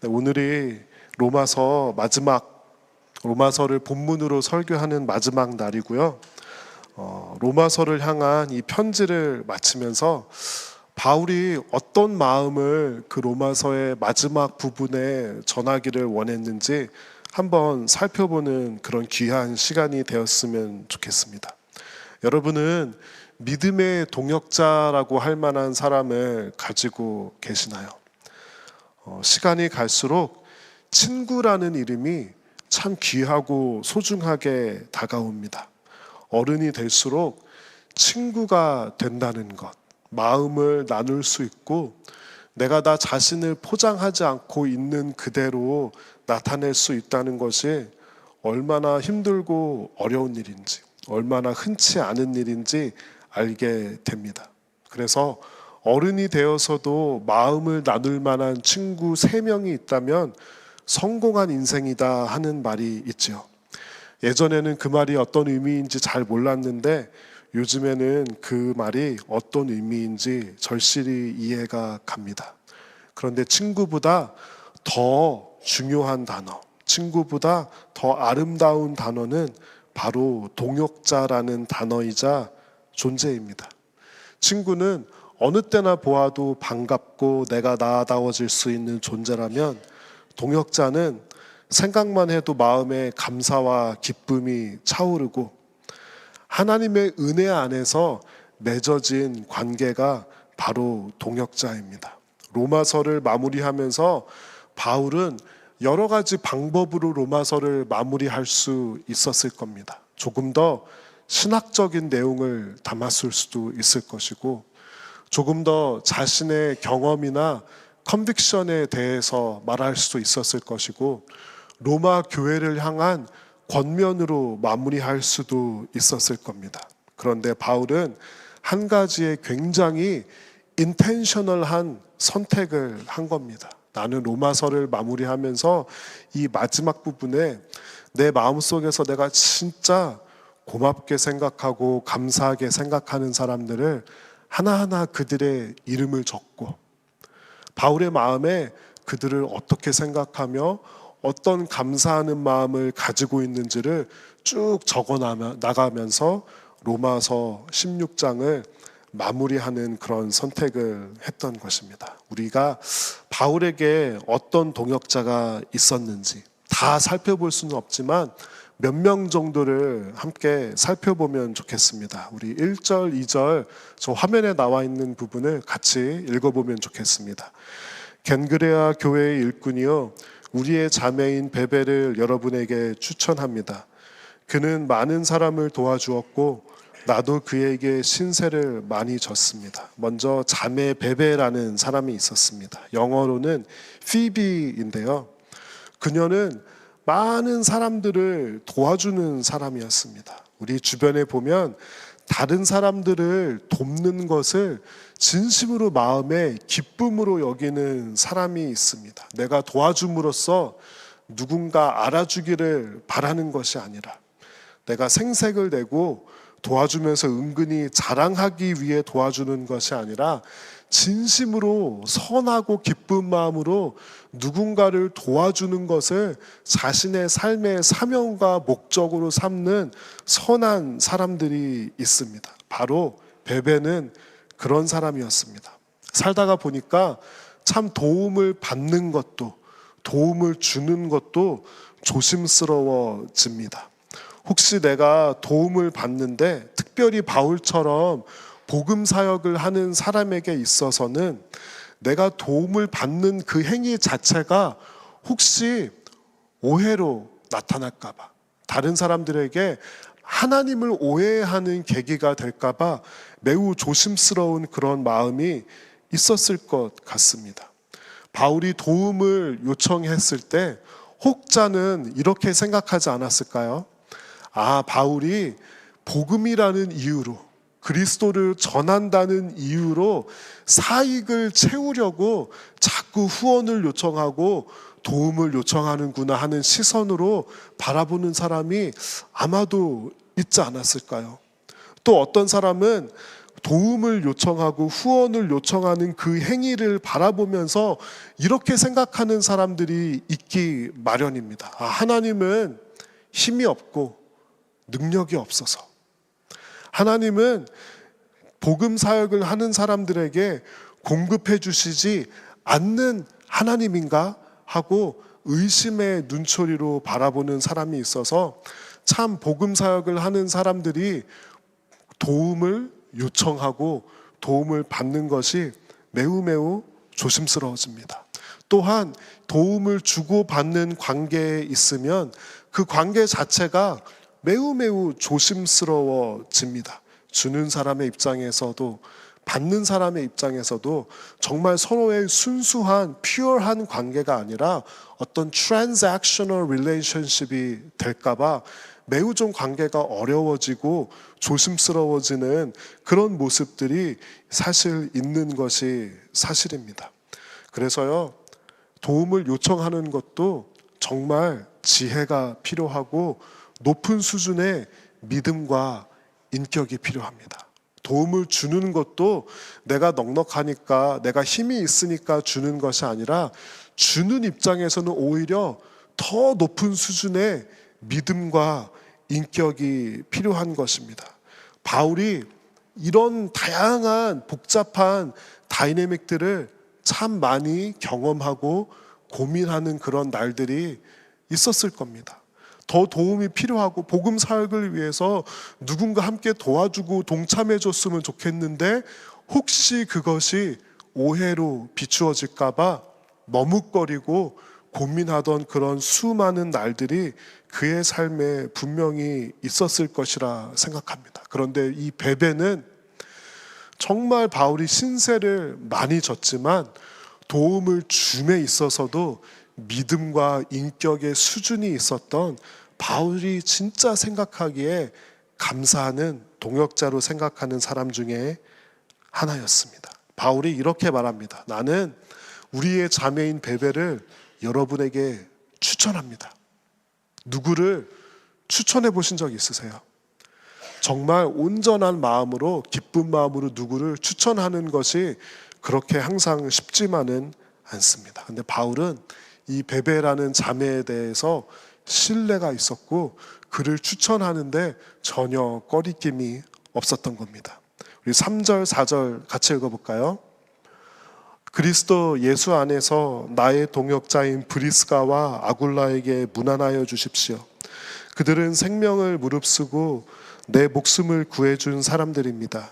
네, 오늘이 로마서를 본문으로 설교하는 마지막 날이고요. 로마서를 향한 이 편지를 마치면서 바울이 어떤 마음을 그 로마서의 마지막 부분에 전하기를 원했는지 한번 살펴보는 그런 귀한 시간이 되었으면 좋겠습니다. 여러분은 믿음의 동역자라고 할 만한 사람을 가지고 계시나요? 시간이 갈수록 친구라는 이름이 참 귀하고 소중하게 다가옵니다. 어른이 될수록 친구가 된다는 것, 마음을 나눌 수 있고 내가 나 자신을 포장하지 않고 있는 그대로 나타낼 수 있다는 것이 얼마나 힘들고 어려운 일인지, 얼마나 흔치 않은 일인지 알게 됩니다. 그래서 어른이 되어서도 마음을 나눌 만한 친구 3명이 있다면 성공한 인생이다 하는 말이 있죠. 예전에는 그 말이 어떤 의미인지 잘 몰랐는데 요즘에는 그 말이 어떤 의미인지 절실히 이해가 갑니다. 그런데 친구보다 더 중요한 단어, 친구보다 더 아름다운 단어는 바로 동역자라는 단어이자 존재입니다. 친구는 어느 때나 보아도 반갑고 내가 나아다워질 수 있는 존재라면 동역자는 생각만 해도 마음에 감사와 기쁨이 차오르고 하나님의 은혜 안에서 맺어진 관계가 바로 동역자입니다. 로마서를 마무리하면서 바울은 여러 가지 방법으로 로마서를 마무리할 수 있었을 겁니다. 조금 더 신학적인 내용을 담았을 수도 있을 것이고 조금 더 자신의 경험이나 컨빅션에 대해서 말할 수도 있었을 것이고 로마 교회를 향한 권면으로 마무리할 수도 있었을 겁니다. 그런데 바울은 한 가지의 굉장히 인텐셔널한 선택을 한 겁니다. 나는 로마서를 마무리하면서 이 마지막 부분에 내 마음속에서 내가 진짜 고맙게 생각하고 감사하게 생각하는 사람들을 하나하나 그들의 이름을 적고 바울의 마음에 그들을 어떻게 생각하며 어떤 감사하는 마음을 가지고 있는지를 쭉 적어 나가면서 로마서 16장을 마무리하는 그런 선택을 했던 것입니다. 우리가 바울에게 어떤 동역자가 있었는지 다 살펴볼 수는 없지만 몇 명 정도를 함께 살펴보면 좋겠습니다. 우리 1절, 2절 저 화면에 나와 있는 부분을 같이 읽어보면 좋겠습니다. 겐그레아 교회의 일꾼이요 우리의 자매인 베베를 여러분에게 추천합니다. 그는 많은 사람을 도와주었고 나도 그에게 신세를 많이 졌습니다. 먼저 자매 베베라는 사람이 있었습니다. 영어로는 피비인데요. 그녀는 많은 사람들을 도와주는 사람이었습니다. 우리 주변에 보면 다른 사람들을 돕는 것을 진심으로 마음에 기쁨으로 여기는 사람이 있습니다. 내가 도와줌으로써 누군가 알아주기를 바라는 것이 아니라 내가 생색을 내고 도와주면서 은근히 자랑하기 위해 도와주는 것이 아니라 진심으로 선하고 기쁜 마음으로 누군가를 도와주는 것을 자신의 삶의 사명과 목적으로 삼는 선한 사람들이 있습니다. 바로 베베는 그런 사람이었습니다. 살다가 보니까 참 도움을 받는 것도 도움을 주는 것도 조심스러워집니다. 혹시 내가 도움을 받는데 특별히 바울처럼 복음 사역을 하는 사람에게 있어서는 내가 도움을 받는 그 행위 자체가 혹시 오해로 나타날까 봐, 다른 사람들에게 하나님을 오해하는 계기가 될까 봐 매우 조심스러운 그런 마음이 있었을 것 같습니다. 바울이 도움을 요청했을 때 혹자는 이렇게 생각하지 않았을까요? 바울이 복음이라는 이유로 그리스도를 전한다는 이유로 사익을 채우려고 자꾸 후원을 요청하고 도움을 요청하는구나 하는 시선으로 바라보는 사람이 아마도 있지 않았을까요? 또 어떤 사람은 도움을 요청하고 후원을 요청하는 그 행위를 바라보면서 이렇게 생각하는 사람들이 있기 마련입니다. 하나님은 힘이 없고 능력이 없어서, 하나님은 복음 사역을 하는 사람들에게 공급해 주시지 않는 하나님인가 하고 의심의 눈초리로 바라보는 사람이 있어서 참 복음 사역을 하는 사람들이 도움을 요청하고 도움을 받는 것이 매우 조심스러워집니다. 또한 도움을 주고받는 관계에 있으면 그 관계 자체가 매우 조심스러워집니다. 주는 사람의 입장에서도 받는 사람의 입장에서도 정말 서로의 순수한 퓨어한 관계가 아니라 어떤 transactional relationship이 될까봐 매우 좀 관계가 어려워지고 조심스러워지는 그런 모습들이 사실 있는 것이 사실입니다. 그래서요, 도움을 요청하는 것도 정말 지혜가 필요하고 높은 수준의 믿음과 인격이 필요합니다. 도움을 주는 것도 내가 넉넉하니까, 내가 힘이 있으니까 주는 것이 아니라 주는 입장에서는 오히려 더 높은 수준의 믿음과 인격이 필요한 것입니다. 바울이 이런 다양한 복잡한 다이내믹들을 참 많이 경험하고 고민하는 그런 날들이 있었을 겁니다. 더 도움이 필요하고 복음 사역을 위해서 누군가 함께 도와주고 동참해 줬으면 좋겠는데 혹시 그것이 오해로 비추어질까 봐 머뭇거리고 고민하던 그런 수많은 날들이 그의 삶에 분명히 있었을 것이라 생각합니다. 그런데 이 베베는 정말 바울이 신세를 많이 졌지만 도움을 줌에 있어서도 믿음과 인격의 수준이 있었던, 바울이 진짜 생각하기에 감사하는 동역자로 생각하는 사람 중에 하나였습니다. 바울이 이렇게 말합니다. 나는 우리의 자매인 베베를 여러분에게 추천합니다. 누구를 추천해 보신 적 있으세요? 정말 온전한 마음으로, 기쁜 마음으로 누구를 추천하는 것이 그렇게 항상 쉽지만은 않습니다. 근데 바울은 이 베베라는 자매에 대해서 신뢰가 있었고 그를 추천하는데 전혀 꺼리낌이 없었던 겁니다. 우리 3절, 4절 같이 읽어볼까요? 그리스도 예수 안에서 나의 동역자인 브리스가와 아굴라에게 문안하여 주십시오. 그들은 생명을 무릅쓰고 내 목숨을 구해준 사람들입니다.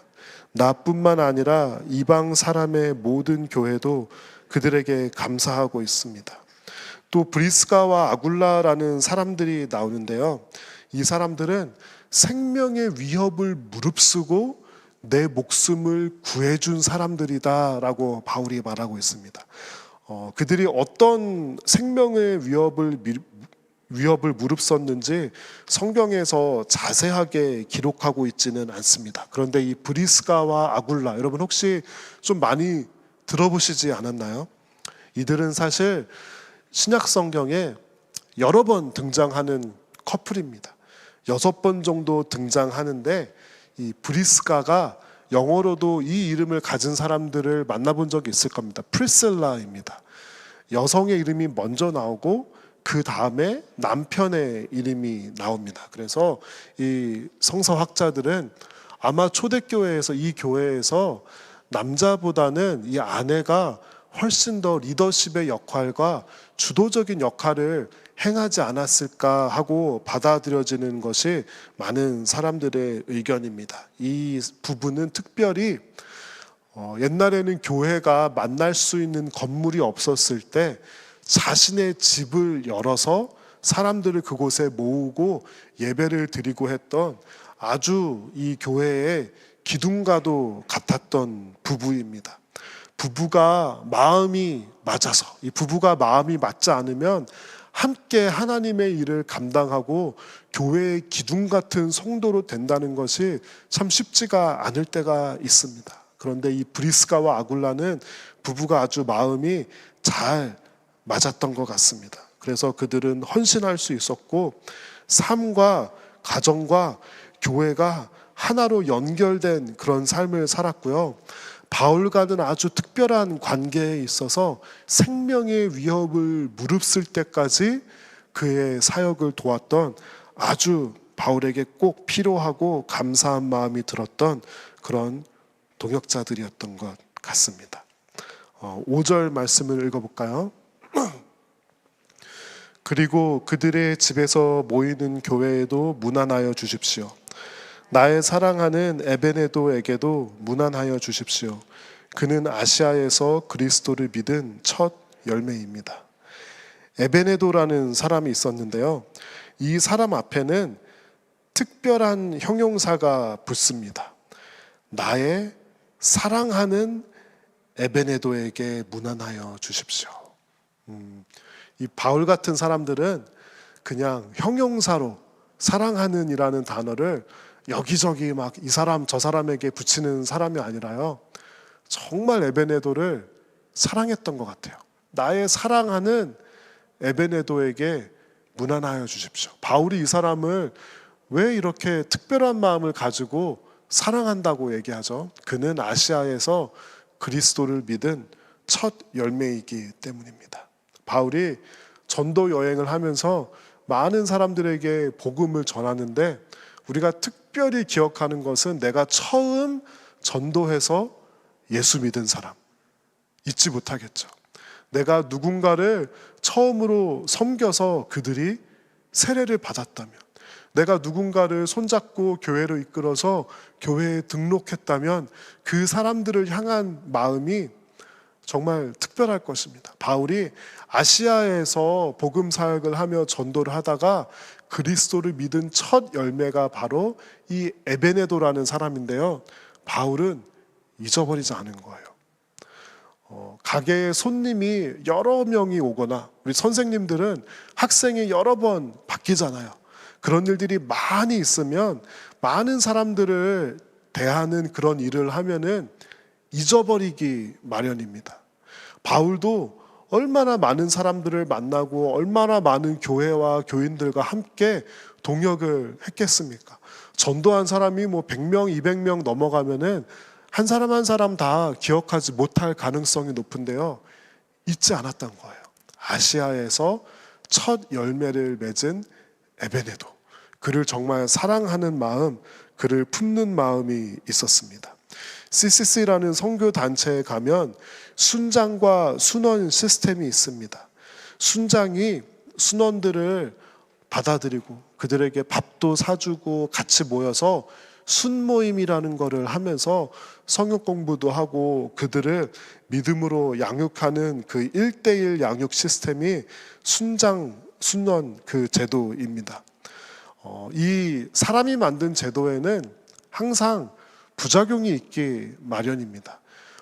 나뿐만 아니라 이방 사람의 모든 교회도 그들에게 감사하고 있습니다. 또 브리스가와 아굴라라는 사람들이 나오는데요, 이 사람들은 생명의 위협을 무릅쓰고 내 목숨을 구해준 사람들이다라고 바울이 말하고 있습니다. 그들이 어떤 생명의 위협을 무릅썼는지 성경에서 자세하게 기록하고 있지는 않습니다. 그런데 이 브리스가와 아굴라, 여러분 혹시 좀 많이 들어보시지 않았나요? 이들은 사실 신약 성경에 여러 번 등장하는 커플입니다. 6번 정도 등장하는데 이 브리스가가 영어로도 이 이름을 가진 사람들을 만나본 적이 있을 겁니다. 프리실라입니다. 여성의 이름이 먼저 나오고 그 다음에 남편의 이름이 나옵니다. 그래서 이 성서학자들은 아마 초대교회에서, 이 교회에서 남자보다는 이 아내가 훨씬 더 리더십의 역할과 주도적인 역할을 행하지 않았을까 하고 받아들여지는 것이 많은 사람들의 의견입니다. 이 부분은 특별히 옛날에는 교회가 만날 수 있는 건물이 없었을 때 자신의 집을 열어서 사람들을 그곳에 모으고 예배를 드리고 했던 아주 이 교회의 기둥과도 같았던 부부입니다. 부부가 마음이 맞아서, 이 부부가 마음이 맞지 않으면 함께 하나님의 일을 감당하고 교회의 기둥 같은 성도로 된다는 것이 참 쉽지가 않을 때가 있습니다. 그런데 이 브리스가와 아굴라는 부부가 아주 마음이 잘 맞았던 것 같습니다. 그래서 그들은 헌신할 수 있었고 삶과 가정과 교회가 하나로 연결된 그런 삶을 살았고요. 바울과는 아주 특별한 관계에 있어서 생명의 위협을 무릅쓸 때까지 그의 사역을 도왔던 아주 바울에게 꼭 필요하고 감사한 마음이 들었던 그런 동역자들이었던 것 같습니다. 5절 말씀을 읽어볼까요? 그리고 그들의 집에서 모이는 교회에도 문안하여 주십시오. 나의 사랑하는 에베네도에게도 문안하여 주십시오. 그는 아시아에서 그리스도를 믿은 첫 열매입니다. 에베네도라는 사람이 있었는데요. 이 사람 앞에는 특별한 형용사가 붙습니다. 나의 사랑하는 에베네도에게 문안하여 주십시오. 이 바울 같은 사람들은 그냥 형용사로 사랑하는 이라는 단어를 여기저기 막 이 사람 저 사람에게 붙이는 사람이 아니라요. 정말 에베네도를 사랑했던 것 같아요. 나의 사랑하는 에베네도에게 문안하여 주십시오. 바울이 이 사람을 왜 이렇게 특별한 마음을 가지고 사랑한다고 얘기하죠? 그는 아시아에서 그리스도를 믿은 첫 열매이기 때문입니다. 바울이 전도 여행을 하면서 많은 사람들에게 복음을 전하는데 우리가 특별히 기억하는 것은 내가 처음 전도해서 예수 믿은 사람 잊지 못하겠죠. 내가 누군가를 처음으로 섬겨서 그들이 세례를 받았다면, 내가 누군가를 손잡고 교회로 이끌어서 교회에 등록했다면 그 사람들을 향한 마음이 정말 특별할 것입니다. 바울이 아시아에서 복음 사역을 하며 전도를 하다가 그리스도를 믿은 첫 열매가 바로 이 에베네도라는 사람인데요. 바울은 잊어버리지 않은 거예요. 가게에 손님이 여러 명이 오거나 우리 선생님들은 학생이 여러 번 바뀌잖아요. 그런 일들이 많이 있으면 많은 사람들을 대하는 그런 일을 하면은 잊어버리기 마련입니다. 바울도 얼마나 많은 사람들을 만나고 얼마나 많은 교회와 교인들과 함께 동역을 했겠습니까? 전도한 사람이 뭐 100명, 200명 넘어가면은 한 사람 한 사람 다 기억하지 못할 가능성이 높은데요. 잊지 않았던 거예요. 아시아에서 첫 열매를 맺은 에베네도. 그를 정말 사랑하는 마음, 그를 품는 마음이 있었습니다. CCC라는 선교 단체에 가면 순장과 순원 시스템이 있습니다. 순장이 순원들을 받아들이고 그들에게 밥도 사주고 같이 모여서 순모임이라는 것을 하면서 성역 공부도 하고 그들을 믿음으로 양육하는 그 1:1 양육 시스템이 순장, 순원 그 제도입니다. 이 사람이 만든 제도에는 항상 부작용이 있기 마련입니다.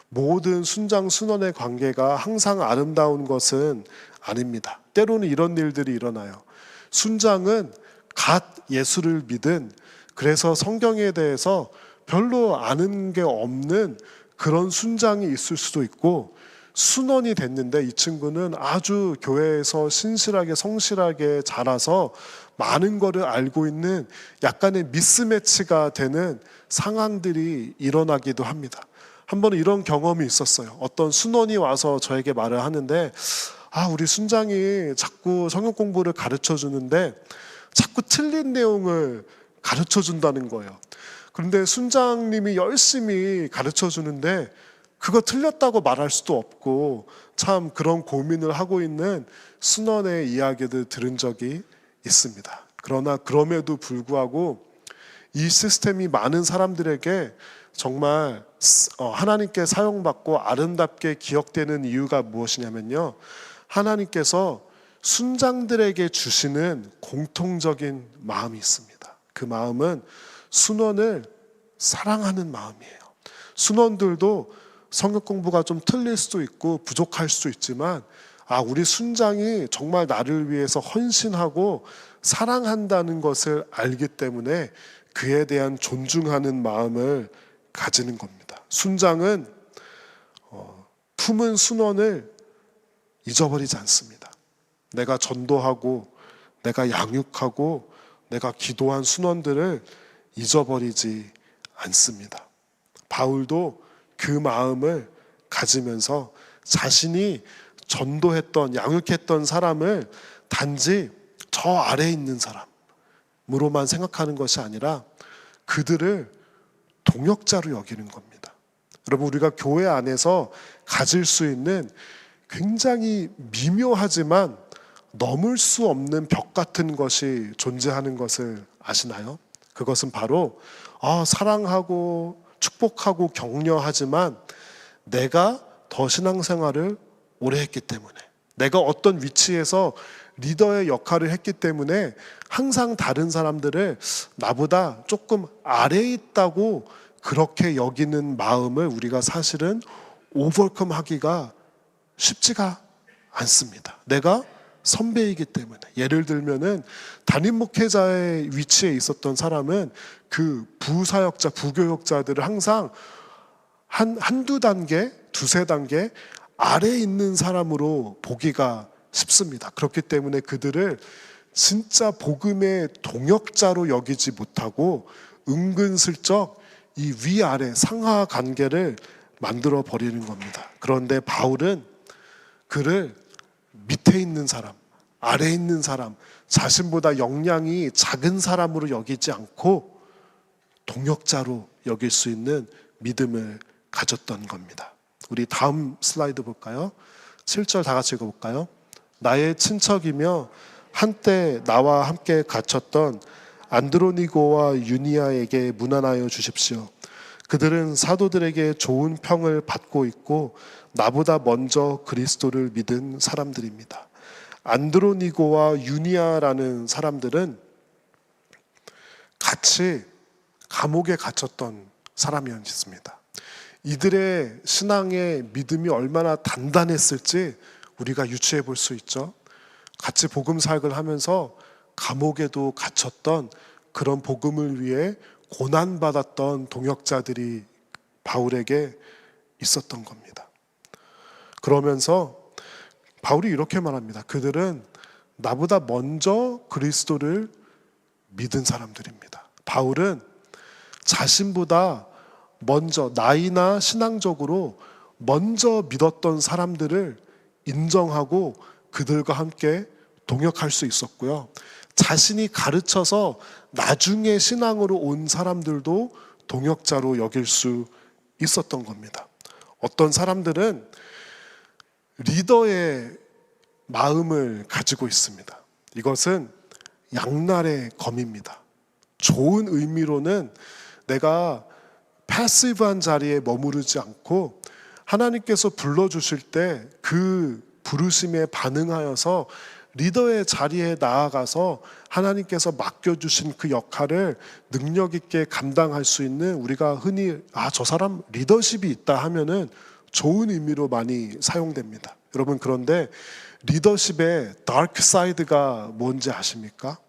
모든 순장, 순원의 관계가 항상 아름다운 것은 아닙니다. 때로는 이런 일들이 일어나요. 순장은 갓 예수를 믿은, 그래서 성경에 대해서 별로 아는 게 없는 그런 순장이 있을 수도 있고, 순원이 됐는데 이 친구는 아주 교회에서 신실하게 성실하게 자라서 많은 거를 알고 있는 약간의 미스매치가 되는 상황들이 일어나기도 합니다. 한 번은 이런 경험이 있었어요. 어떤 순원이 와서 저에게 말을 하는데, 우리 순장이 자꾸 성경 공부를 가르쳐 주는데 자꾸 틀린 내용을 가르쳐 준다는 거예요. 그런데 순장님이 열심히 가르쳐 주는데 그거 틀렸다고 말할 수도 없고, 참 그런 고민을 하고 있는 순원의 이야기를 들은 적이 있습니다. 그러나 그럼에도 불구하고 이 시스템이 많은 사람들에게 정말 하나님께 사용받고 아름답게 기억되는 이유가 무엇이냐면요, 하나님께서 순장들에게 주시는 공통적인 마음이 있습니다. 그 마음은 순원을 사랑하는 마음이에요. 순원들도 성경 공부가 좀 틀릴 수도 있고 부족할 수도 있지만, 우리 순장이 정말 나를 위해서 헌신하고 사랑한다는 것을 알기 때문에 그에 대한 존중하는 마음을 가지는 겁니다. 순장은 품은 순원을 잊어버리지 않습니다. 내가 전도하고 내가 양육하고 내가 기도한 순원들을 잊어버리지 않습니다. 바울도 그 마음을 가지면서 자신이 전도했던, 양육했던 사람을 단지 저 아래에 있는 사람으로만 생각하는 것이 아니라 그들을 동역자로 여기는 겁니다. 여러분, 우리가 교회 안에서 가질 수 있는 굉장히 미묘하지만 넘을 수 없는 벽 같은 것이 존재하는 것을 아시나요? 그것은 바로 사랑하고 축복하고 격려하지만 내가 더 신앙생활을 오래 했기 때문에, 내가 어떤 위치에서 리더의 역할을 했기 때문에 항상 다른 사람들을 나보다 조금 아래에 있다고 그렇게 여기는 마음을 우리가 사실은 오버컴 하기가 쉽지가 않습니다. 내가 선배이기 때문에. 예를 들면은 담임 목회자의 위치에 있었던 사람은 그 부사역자, 부교역자들을 항상 한두 단계, 두세 단계 아래에 있는 사람으로 보기가 쉽습니다. 그렇기 때문에 그들을 진짜 복음의 동역자로 여기지 못하고 은근슬쩍 이 위아래 상하 관계를 만들어 버리는 겁니다. 그런데 바울은 그를 밑에 있는 사람, 아래에 있는 사람, 자신보다 역량이 작은 사람으로 여기지 않고 동역자로 여길 수 있는 믿음을 가졌던 겁니다. 우리 다음 슬라이드 볼까요? 7절 다 같이 읽어볼까요? 나의 친척이며 한때 나와 함께 갇혔던 안드로니고와 유니아에게 문안하여 주십시오. 그들은 사도들에게 좋은 평을 받고 있고 나보다 먼저 그리스도를 믿은 사람들입니다. 안드로니고와 유니아라는 사람들은 같이 감옥에 갇혔던 사람이었습니다. 이들의 신앙의 믿음이 얼마나 단단했을지 우리가 유추해 볼 수 있죠. 같이 복음 사역을 하면서 감옥에도 갇혔던 그런 복음을 위해 고난받았던 동역자들이 바울에게 있었던 겁니다. 그러면서 바울이 이렇게 말합니다. 그들은 나보다 먼저 그리스도를 믿은 사람들입니다. 바울은 자신보다 먼저 나이나 신앙적으로 먼저 믿었던 사람들을 인정하고 그들과 함께 동역할 수 있었고요. 자신이 가르쳐서 나중에 신앙으로 온 사람들도 동역자로 여길 수 있었던 겁니다. 어떤 사람들은 리더의 마음을 가지고 있습니다. 이것은 양날의 검입니다. 좋은 의미로는 내가 패시브한 자리에 머무르지 않고 하나님께서 불러주실 때 그 부르심에 반응하여서 리더의 자리에 나아가서 하나님께서 맡겨주신 그 역할을 능력 있게 감당할 수 있는, 우리가 흔히 저 사람 리더십이 있다 하면은 좋은 의미로 많이 사용됩니다. 여러분, 그런데 리더십의 다크 사이드가 뭔지 아십니까?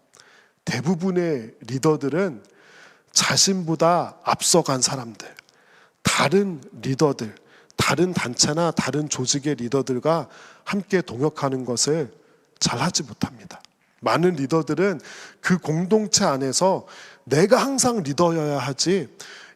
대부분의 리더들은 자신보다 앞서간 사람들, 다른 리더들, 다른 단체나 다른 조직의 리더들과 함께 동역하는 것을 잘 하지 못합니다. 많은 리더들은 그 공동체 안에서 내가 항상 리더여야 하지,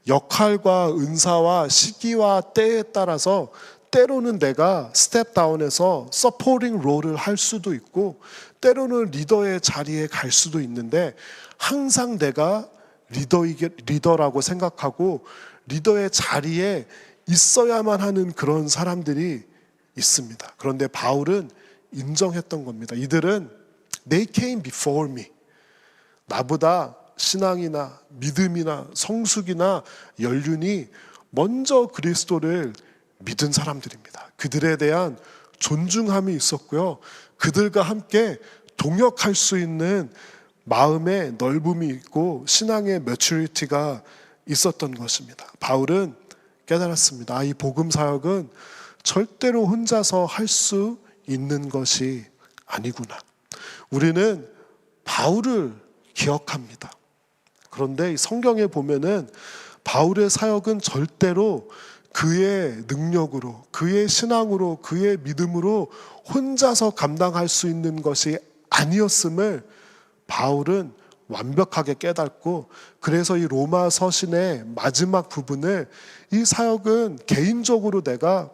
역할과 은사와 시기와 때에 따라서 때로는 내가 스텝 다운해서 서포팅 롤을 할 수도 있고 때로는 리더의 자리에 갈 수도 있는데, 항상 내가 리더라고 생각하고 리더의 자리에 있어야만 하는 그런 사람들이 있습니다. 그런데 바울은 인정했던 겁니다. 이들은 They came before me. 나보다 신앙이나 믿음이나 성숙이나 연륜이 먼저 그리스도를 믿은 사람들입니다. 그들에 대한 존중함이 있었고요. 그들과 함께 동역할 수 있는 마음의 넓음이 있고 신앙의 매추리티가 있었던 것입니다. 바울은 깨달았습니다. 이 복음 사역은 절대로 혼자서 할 수 있는 것이 아니구나. 우리는 바울을 기억합니다. 그런데 이 성경에 보면은 바울의 사역은 절대로 그의 능력으로, 그의 신앙으로, 그의 믿음으로 혼자서 감당할 수 있는 것이 아니었음을 바울은 완벽하게 깨닫고, 그래서 이 로마 서신의 마지막 부분을, 이 사역은 개인적으로 내가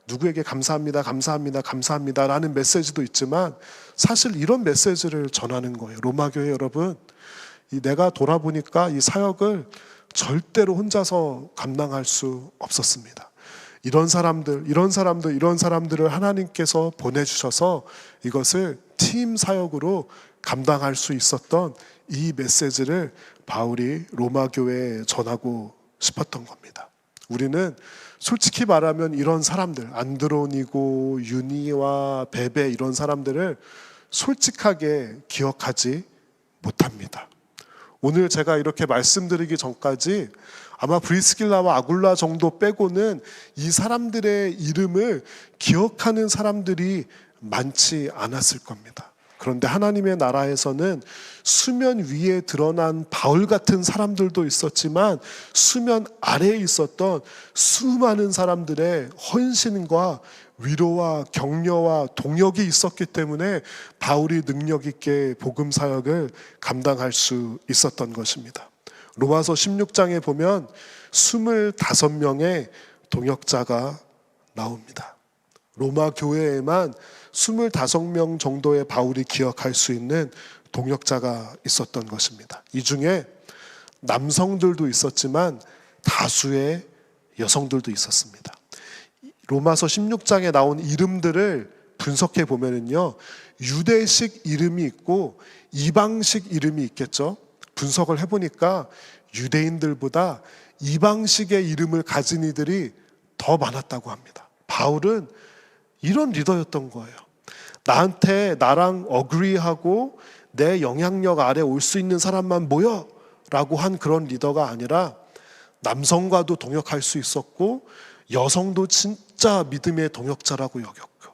누구에게 감사합니다, 감사합니다, 감사합니다 라는 메시지도 있지만 사실 이런 메시지를 전하는 거예요. 로마 교회 여러분, 내가 돌아보니까 이 사역을 절대로 혼자서 감당할 수 없었습니다. 이런 사람들을 하나님께서 보내주셔서 이것을 팀 사역으로 감당할 수 있었던 이 메시지를 바울이 로마 교회에 전하고 싶었던 겁니다. 우리는 솔직히 말하면 이런 사람들, 안드로니고, 유니와 베베, 이런 사람들을 솔직하게 기억하지 못합니다. 오늘 제가 이렇게 말씀드리기 전까지 아마 브리스길라와 아굴라 정도 빼고는 이 사람들의 이름을 기억하는 사람들이 많지 않았을 겁니다. 그런데 하나님의 나라에서는 수면 위에 드러난 바울 같은 사람들도 있었지만 수면 아래에 있었던 수많은 사람들의 헌신과 위로와 격려와 동역이 있었기 때문에 바울이 능력 있게 복음 사역을 감당할 수 있었던 것입니다. 로마서 16장에 보면 25명의 동역자가 나옵니다. 로마 교회에만 25명 정도의 바울이 기억할 수 있는 동역자가 있었던 것입니다. 이 중에 남성들도 있었지만 다수의 여성들도 있었습니다. 로마서 16장에 나온 이름들을 분석해 보면요, 유대식 이름이 있고 이방식 이름이 있겠죠. 분석을 해보니까 유대인들보다 이방식의 이름을 가진 이들이 더 많았다고 합니다. 바울은 이런 리더였던 거예요. 나랑 어그리하고 내 영향력 아래 올 수 있는 사람만 모여 라고 한 그런 리더가 아니라 남성과도 동역할 수 있었고 여성도 진짜 믿음의 동역자라고 여겼고,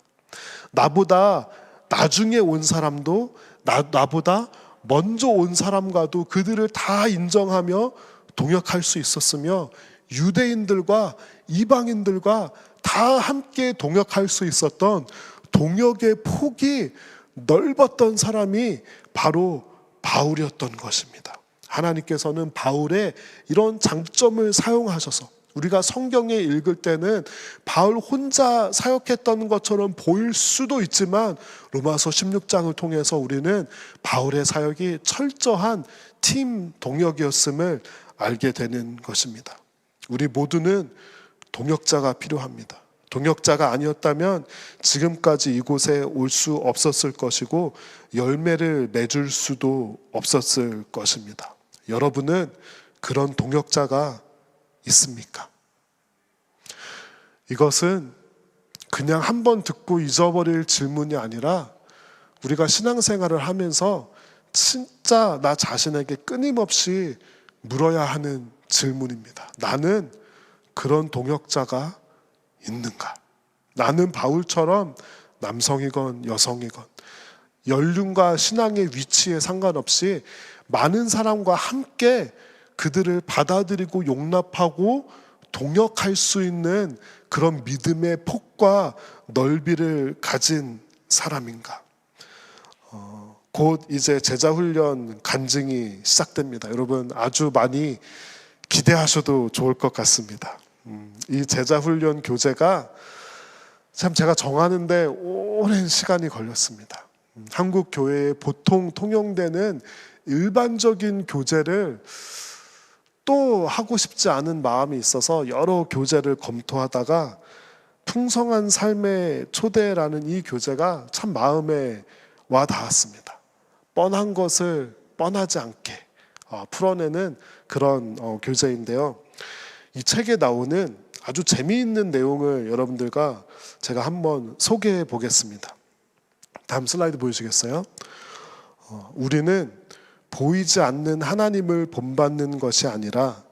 나보다 나중에 온 사람도 나보다 먼저 온 사람과도 그들을 다 인정하며 동역할 수 있었으며, 유대인들과 이방인들과 다 함께 동역할 수 있었던 동역의 폭이 넓었던 사람이 바로 바울이었던 것입니다. 하나님께서는 바울의 이런 장점을 사용하셔서 우리가 성경에 읽을 때는 바울 혼자 사역했던 것처럼 보일 수도 있지만 로마서 16장을 통해서 우리는 바울의 사역이 철저한 팀 동역이었음을 알게 되는 것입니다. 우리 모두는 동역자가 필요합니다. 동역자가 아니었다면 지금까지 이곳에 올 수 없었을 것이고 열매를 맺을 수도 없었을 것입니다. 여러분은 그런 동역자가 있습니까? 이것은 그냥 한번 듣고 잊어버릴 질문이 아니라 우리가 신앙생활을 하면서 진짜 나 자신에게 끊임없이 물어야 하는 질문입니다. 나는 그런 동역자가 있는가? 나는 바울처럼 남성이건 여성이건 연륜과 신앙의 위치에 상관없이 많은 사람과 함께 그들을 받아들이고 용납하고 동역할 수 있는 그런 믿음의 폭과 넓이를 가진 사람인가? 곧 이제 제자훈련 간증이 시작됩니다. 여러분 아주 많이 기대하셔도 좋을 것 같습니다. 이 제자훈련 교재가 참 제가 정하는데 오랜 시간이 걸렸습니다. 한국 교회에 보통 통용되는 일반적인 교재를 또 하고 싶지 않은 마음이 있어서 여러 교재를 검토하다가 풍성한 삶의 초대라는 이 교재가 참 마음에 와 닿았습니다. 뻔한 것을 뻔하지 않게 풀어내는 그런 교재인데요. 이 책에 나오는 아주 재미있는 내용을 여러분들과 제가 한번 소개해 보겠습니다. 다음 슬라이드 보여주시겠어요? 우리는 보이지 않는 하나님을 본받는 것이 아니라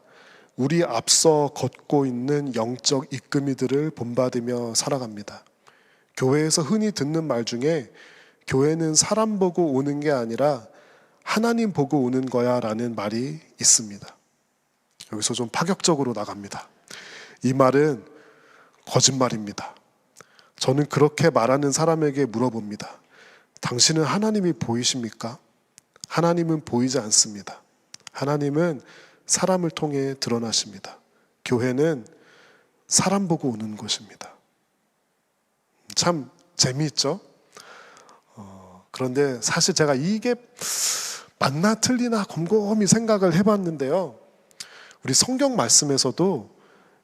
우리 앞서 걷고 있는 영적 이끄미들을 본받으며 살아갑니다. 교회에서 흔히 듣는 말 중에 교회는 사람 보고 오는 게 아니라 하나님 보고 오는 거야 라는 말이 있습니다. 여기서 좀 파격적으로 나갑니다. 이 말은 거짓말입니다. 저는 그렇게 말하는 사람에게 물어봅니다. 당신은 하나님이 보이십니까? 하나님은 보이지 않습니다. 하나님은 사람을 통해 드러나십니다. 교회는 사람 보고 오는 곳입니다. 참 재미있죠? 그런데 사실 제가 이게 맞나 틀리나 곰곰이 생각을 해봤는데요. 우리 성경 말씀에서도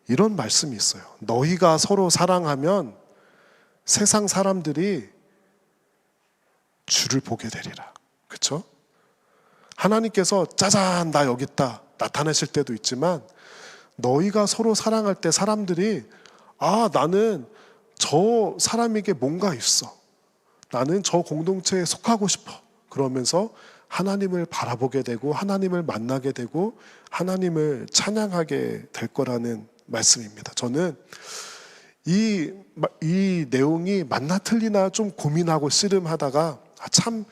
이런 말씀이 있어요. 너희가 서로 사랑하면 세상 사람들이 주를 보게 되리라. 그렇죠? 하나님께서 짜잔 나 여기 있다 나타내실 때도 있지만 너희가 서로 사랑할 때 사람들이 나는 저 사람에게 뭔가 있어. 나는 저 공동체에 속하고 싶어. 그러면서 하나님을 바라보게 되고 하나님을 만나게 되고 하나님을 찬양하게 될 거라는 말씀입니다. 저는 이 내용이 맞나 틀리나 좀 고민하고 씨름하다가 참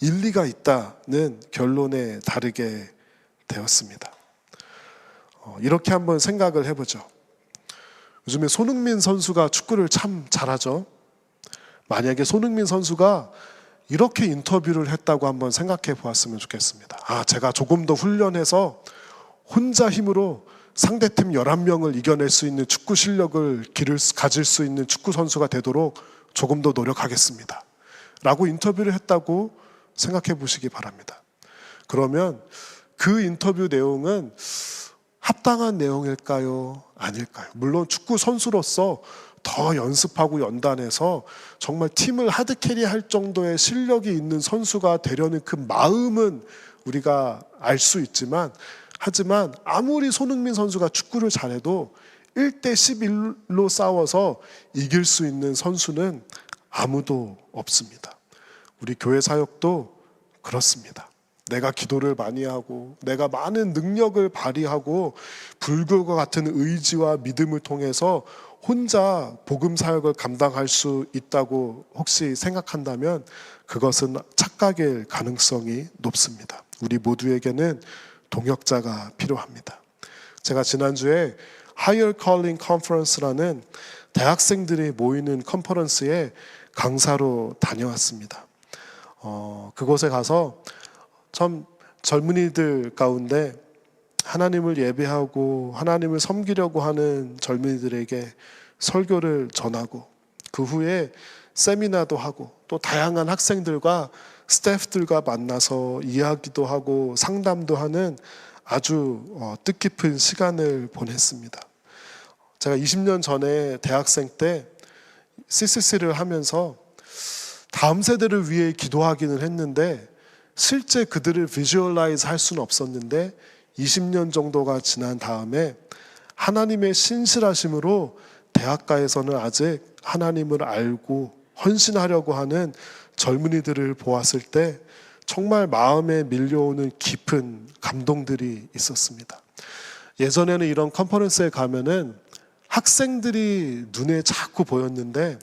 일리가 있다는 결론에 다르게 되었습니다. 이렇게 한번 생각을 해보죠. 요즘에 손흥민 선수가 축구를 참 잘하죠. 만약에 손흥민 선수가 이렇게 인터뷰를 했다고 한번 생각해 보았으면 좋겠습니다. 제가 조금 더 훈련해서 혼자 힘으로 상대팀 11명을 이겨낼 수 있는 축구 실력을 가질 수 있는 축구 선수가 되도록 조금 더 노력하겠습니다. 라고 인터뷰를 했다고 생각해 보시기 바랍니다. 그러면 그 인터뷰 내용은 합당한 내용일까요? 아닐까요? 물론 축구 선수로서 더 연습하고 연단해서 정말 팀을 하드캐리할 정도의 실력이 있는 선수가 되려는 그 마음은 우리가 알 수 있지만 하지만 아무리 손흥민 선수가 축구를 잘해도 1대 11로 싸워서 이길 수 있는 선수는 아무도 없습니다. 우리 교회 사역도 그렇습니다. 내가 기도를 많이 하고 내가 많은 능력을 발휘하고 불굴과 같은 의지와 믿음을 통해서 혼자 복음 사역을 감당할 수 있다고 혹시 생각한다면 그것은 착각일 가능성이 높습니다. 우리 모두에게는 동역자가 필요합니다. 제가 지난주에 Higher Calling Conference라는 대학생들이 모이는 컨퍼런스에 강사로 다녀왔습니다. 그곳에 가서 참 젊은이들 가운데 하나님을 예배하고 하나님을 섬기려고 하는 젊은이들에게 설교를 전하고 그 후에 세미나도 하고 또 다양한 학생들과 스태프들과 만나서 이야기도 하고 상담도 하는 아주 뜻깊은 시간을 보냈습니다. 제가 20년 전에 대학생 때 CCC를 하면서 다음 세대를 위해 기도하기는 했는데 실제 그들을 비주얼라이즈 할 수는 없었는데 20년 정도가 지난 다음에 하나님의 신실하심으로 대학가에서는 아직 하나님을 알고 헌신하려고 하는 젊은이들을 보았을 때 정말 마음에 밀려오는 깊은 감동들이 있었습니다. 예전에는 이런 컨퍼런스에 가면은 학생들이 눈에 자꾸 보였는데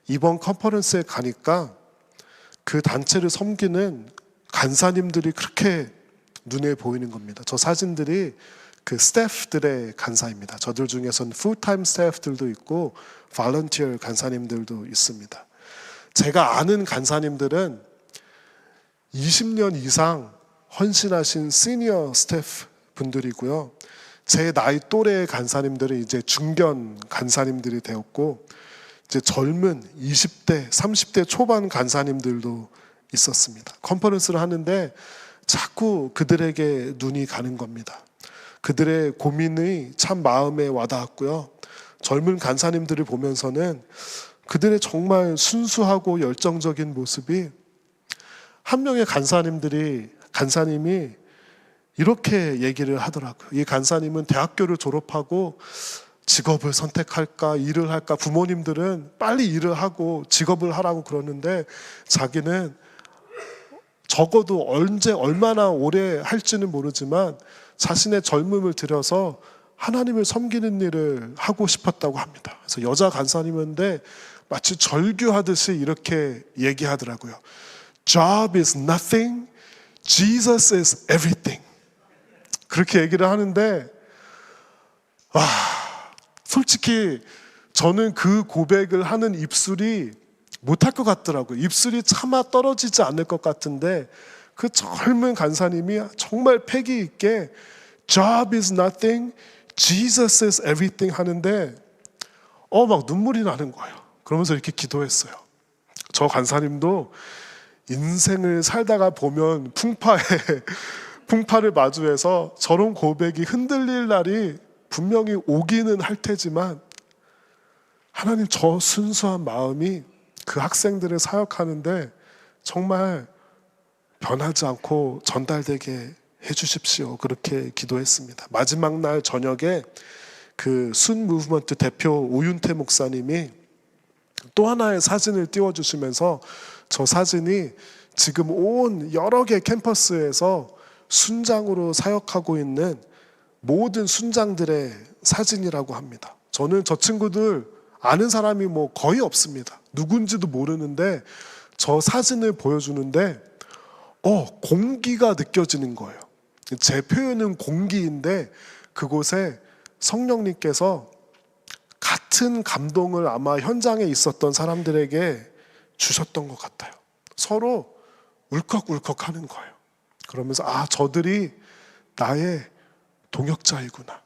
이번 컨퍼런스에 가니까 그 단체를 섬기는 간사님들이 그렇게 눈에 보이는 겁니다. 저 사진들이 그 스태프들의 간사입니다. 저들 중에서는 풀타임 스태프들도 있고 발런티어 간사님들도 있습니다. 제가 아는 간사님들은 20년 이상 헌신하신 시니어 스태프 분들이고요. 제 나이 또래의 간사님들은 이제 중견 간사님들이 되었고 이제 젊은 20대, 30대 초반 간사님들도 있었습니다. 컨퍼런스를 하는데 자꾸 그들에게 눈이 가는 겁니다. 그들의 고민이 참 마음에 와닿았고요. 젊은 간사님들을 보면서는 그들의 정말 순수하고 열정적인 모습이 한 명의 간사님이 이렇게 얘기를 하더라고요. 이 간사님은 대학교를 졸업하고 직업을 선택할까 일을 할까 부모님들은 빨리 일을 하고 직업을 하라고 그러는데 자기는 적어도 언제 얼마나 오래 할지는 모르지만 자신의 젊음을 들여서 하나님을 섬기는 일을 하고 싶었다고 합니다. 그래서 여자 간사님인데 마치 절규하듯이 이렇게 얘기하더라고요. Job is nothing, Jesus is everything. 그렇게 얘기를 하는데 솔직히 저는 그 고백을 하는 입술이 못할 것 같더라고요. 입술이 차마 떨어지지 않을 것 같은데 그 젊은 간사님이 정말 패기 있게 Job is nothing, Jesus is everything 하는데 막 눈물이 나는 거예요. 그러면서 이렇게 기도했어요. 저 간사님도 인생을 살다가 보면 풍파를 마주해서 저런 고백이 흔들릴 날이 분명히 오기는 할 테지만 하나님, 저 순수한 마음이 그 학생들을 사역하는데 정말 변하지 않고 전달되게 해주십시오. 그렇게 기도했습니다. 마지막 날 저녁에 그 순 무브먼트 대표 오윤태 목사님이 또 하나의 사진을 띄워주시면서 저 사진이 지금 온 여러 개 캠퍼스에서 순장으로 사역하고 있는 모든 순장들의 사진이라고 합니다. 저는 저 친구들 아는 사람이 거의 없습니다. 누군지도 모르는데 저 사진을 보여주는데 공기가 느껴지는 거예요. 제 표현은 공기인데 그곳에 성령님께서 같은 감동을 아마 현장에 있었던 사람들에게 주셨던 것 같아요. 서로 울컥울컥 하는 거예요. 그러면서 저들이 나의 동역자이구나.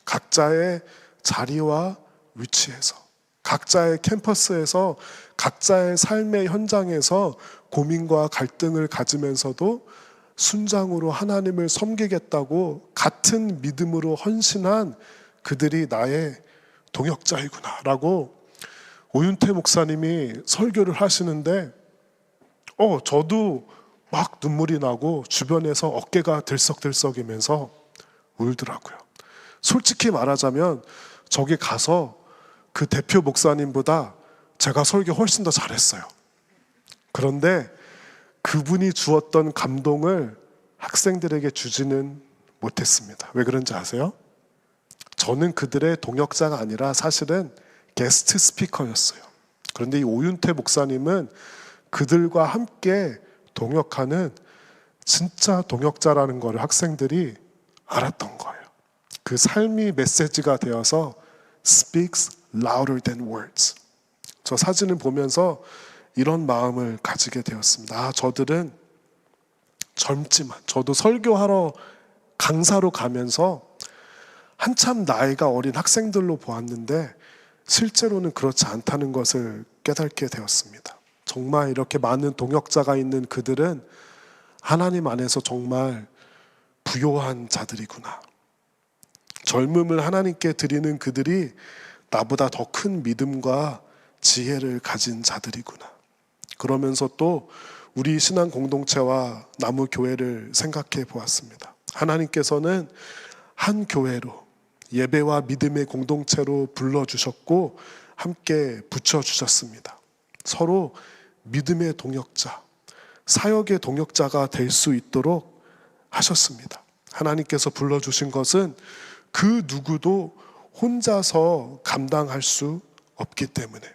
각자의 자리와 위치에서, 각자의 캠퍼스에서, 각자의 삶의 현장에서 고민과 갈등을 가지면서도 순장으로 하나님을 섬기겠다고 같은 믿음으로 헌신한 그들이 나의 동역자이구나 라고 오윤태 목사님이 설교를 하시는데 저도 막 눈물이 나고 주변에서 어깨가 들썩들썩이면서 울더라고요. 솔직히 말하자면 저기 가서 그 대표 목사님보다 제가 설교 훨씬 더 잘했어요. 그런데 그분이 주었던 감동을 학생들에게 주지는 못했습니다. 왜 그런지 아세요? 저는 그들의 동역자가 아니라 사실은 게스트 스피커였어요. 그런데 이 오윤태 목사님은 그들과 함께 동역하는 진짜 동역자라는 것을 학생들이 알았던 거예요. 그 삶이 메시지가 되어서 speaks louder than words. 저 사진을 보면서 이런 마음을 가지게 되었습니다. 저들은 젊지만 저도 설교하러 강사로 가면서 한참 나이가 어린 학생들로 보았는데 실제로는 그렇지 않다는 것을 깨닫게 되었습니다. 정말 이렇게 많은 동역자가 있는 그들은 하나님 안에서 정말 부요한 자들이구나. 젊음을 하나님께 드리는 그들이 나보다 더 큰 믿음과 지혜를 가진 자들이구나. 그러면서 또 우리 신앙 공동체와 나무 교회를 생각해 보았습니다. 하나님께서는 한 교회로 예배와 믿음의 공동체로 불러주셨고 함께 붙여주셨습니다. 서로 믿음의 동역자, 사역의 동역자가 될 수 있도록 하셨습니다. 하나님께서 불러주신 것은 그 누구도 혼자서 감당할 수 없기 때문에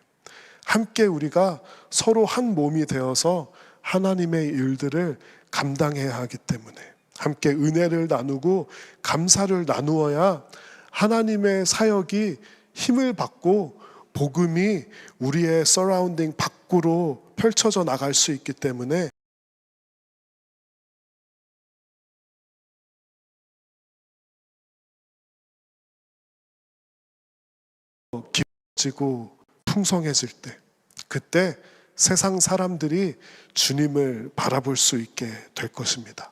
함께 우리가 서로 한 몸이 되어서 하나님의 일들을 감당해야 하기 때문에 함께 은혜를 나누고 감사를 나누어야 하나님의 사역이 힘을 받고 복음이 우리의 서라운딩 밖으로 펼쳐져 나갈 수 있기 때문에 깊어지고 풍성해질 때 그때 세상 사람들이 주님을 바라볼 수 있게 될 것입니다.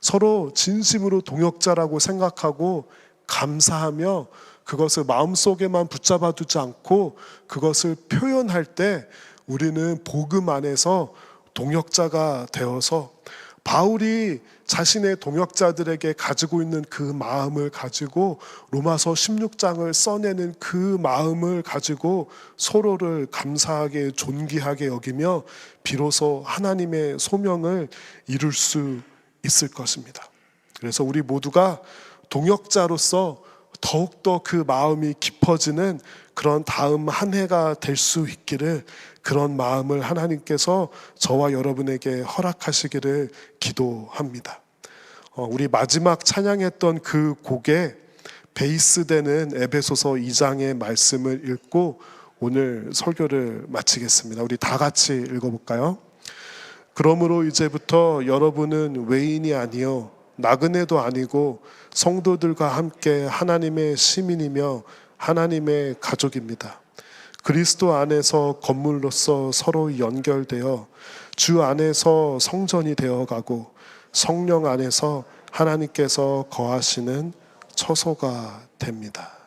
서로 진심으로 동역자라고 생각하고 감사하며 그것을 마음속에만 붙잡아 두지 않고 그것을 표현할 때 우리는 복음 안에서 동역자가 되어서 바울이 자신의 동역자들에게 가지고 있는 그 마음을 가지고 로마서 16장을 써내는 그 마음을 가지고 서로를 감사하게 존귀하게 여기며 비로소 하나님의 소명을 이룰 수 있을 것입니다. 그래서 우리 모두가 동역자로서 더욱더 그 마음이 깊어지는 그런 다음 한 해가 될 수 있기를 그런 마음을 하나님께서 저와 여러분에게 허락하시기를 기도합니다. 우리 마지막 찬양했던 그 곡에 베이스 되는 에베소서 2장의 말씀을 읽고 오늘 설교를 마치겠습니다. 우리 다 같이 읽어볼까요? 그러므로 이제부터 여러분은 외인이 아니요 나그네도 아니고 성도들과 함께 하나님의 시민이며 하나님의 가족입니다. 그리스도 안에서 건물로서 서로 연결되어 주 안에서 성전이 되어가고 성령 안에서 하나님께서 거하시는 처소가 됩니다.